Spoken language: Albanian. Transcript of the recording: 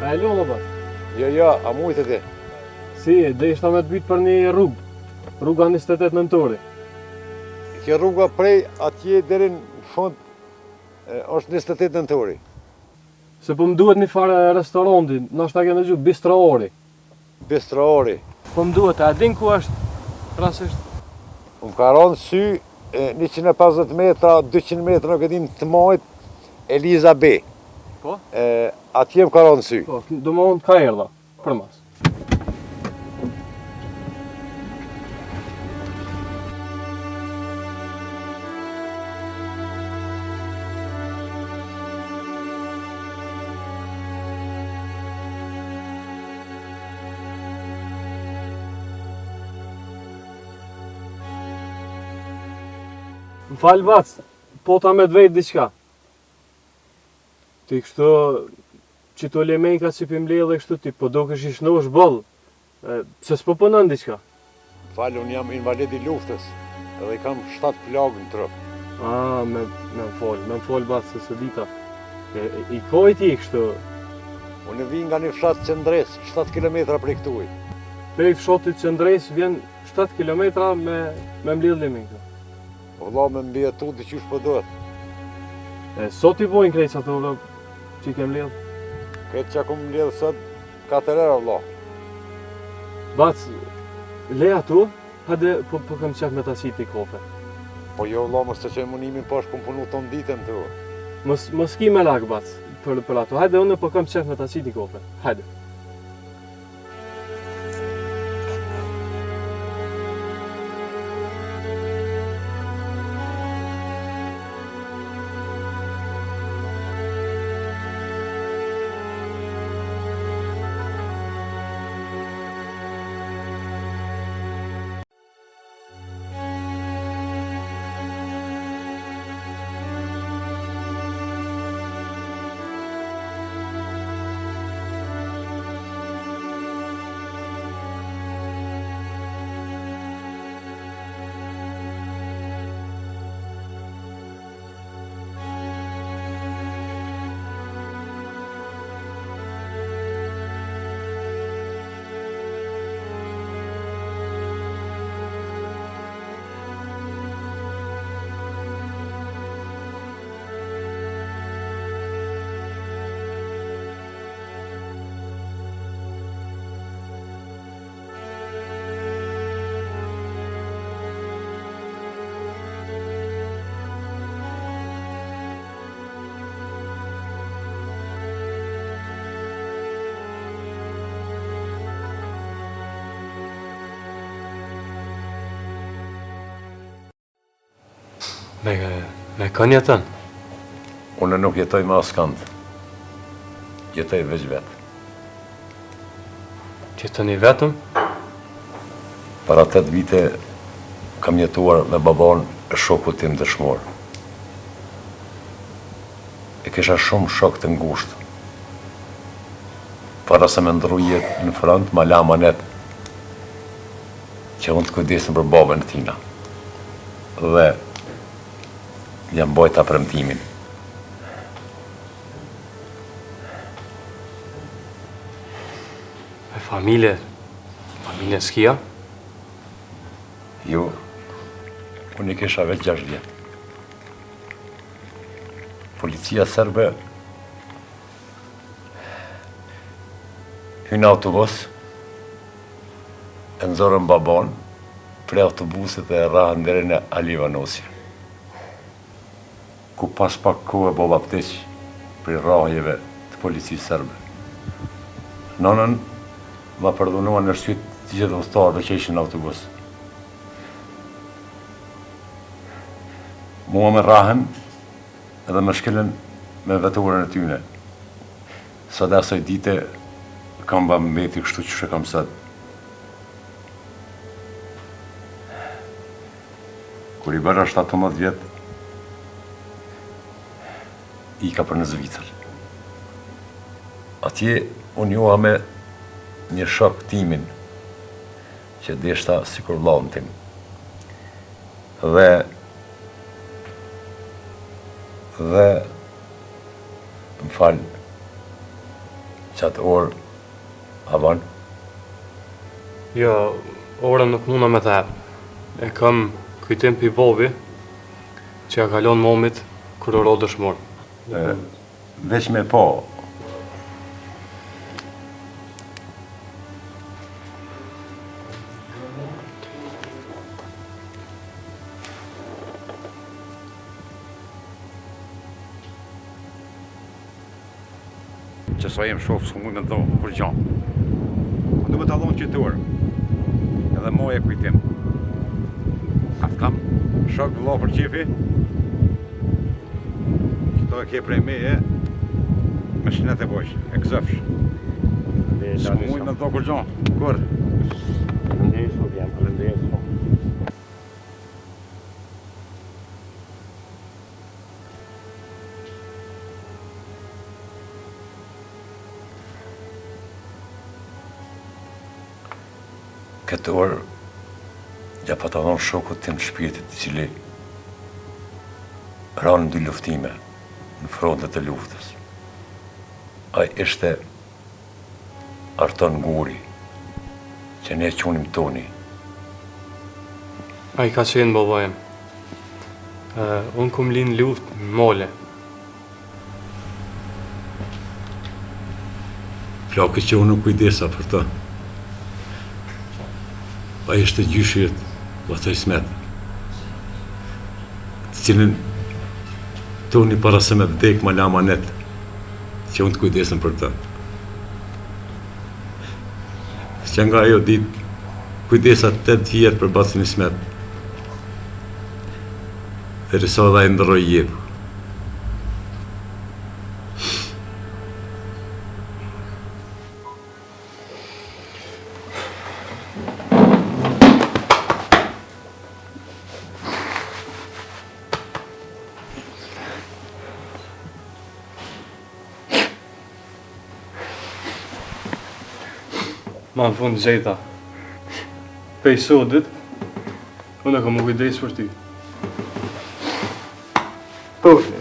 A e lo, baba? Jo, a mujtë ti? Si, dhe ishta me të bitë për një rrugë. Rruga 28 nëntori. Kjo rruga prej atje deri në fund është 28 nëntori. Se po më duhet një fare restoranti, nashta kene gjuhë, bistroori. Bistroori. Po më duhet, a din ku është rasisht? Më ka rënë sy 150 metra, 200 metra në këtim të majt, Eliza B. Po? Atje më ka rënë sy. Po, do më unë ka erdha, për mas. Më falë bac, po ta me të vejtë diqka. Ti kështu, që të lemejka që pim le dhe kështu ti, po do kësh ishno është bëllë. Se s'po pënën diqka. Falë, unë jam invalid i luftës, edhe i kam 7 plagë në trup. Me më falë bac, se së dita. I koj ti kështu? Unë vi nga një fshat qëndres, 7 km prej këtuj. Prej fshatit qëndres vjen 7 km me mbledh lemejka. Vëlla me mbjetu dhe qysh po dohet. Sot i bojnë krejtë ato që i kem ledh? Këtë që akum mbledh sot 4 era vëlla. Bac, le ato, hade po kam qef me ta qiti kofe. Po jo vëlla, mos të qenë munimin po është kum punu ton ditën të. Mos ki me lak bac për ato, hajde unë po kam qef me ta qiti kofe, hajde. Me kënë jetën? Unë nuk jetoj me askand. Jetoj veç vetë. Jetën i vetëm? Para 8 vite kam jetuar me baban e shokut tim dëshmor. E kisha shumë shok të ngushtë. Para se me ndru jetë në front, ma la manet që unë të kujdesim për babën e tina. Dhe jam bojta premtimin. Me familje s'kia? Jo, unë i kisha veç 6 vjetë. Policia serbe hynë autobus, e nëzorën baban, prej autobusit e rahën deri në Ali Vanosi. Ku pas pak kohë baba vdeq prej rrahjeve të policisë serbe. Nonën ma përdhunua në shqyt të gjithë ustarë që ishin në autobus. Mua me rahën edhe me shkelen me veturën e tyne. Sa dhe asoj dite kam ba mbeti kështu që shë kam sëtë. Kur i bëra 17 vjetë, i ka për në Zvicër. Atje unë joha me një shok timin, që deshta sikur vllahun tim. Dhe më falë Qatë orë, a ban? Jo, orën nuk muna me të hap. E kam kujtim për bobi që ja kalon momit kër oro dëshmor. Veç me po, që sa jem shofë, s'ku mujtë me ndonë kur gjanë. Du me të adhonë qëtërë, edhe moje kujtim. Atë kam shok vëlla për qipi, qëto e ke prej meje, me shnet e bojsh, e këzëfsh. S'ku mujtë me ndonë kur gjanë, kur? Falenderit shumë, jam falenderit shumë. Këtë orë, ja pa të adhonë shokut tim të shpirtit, cili ranë në dy luftime, në frontet e luftës. Ai ishte Arton Guri, që ne qunim Toni. A i ka qenë babajem. Unë kum linë luft në mole. Plakës që unë nuk kujdesa për ta. A ishte gjyshirt, vata Ismet, të cilin Toni para se me vdek ma la manet, që unë të kujdesem për ta. Që nga ajo dit, kujdesa 8 vjetë për bacin Ismet, dhe risa dha e ndërroj jetë. Ma në fund gjejta. Pej sodit, unë e kam u kujdes për ty. Toni.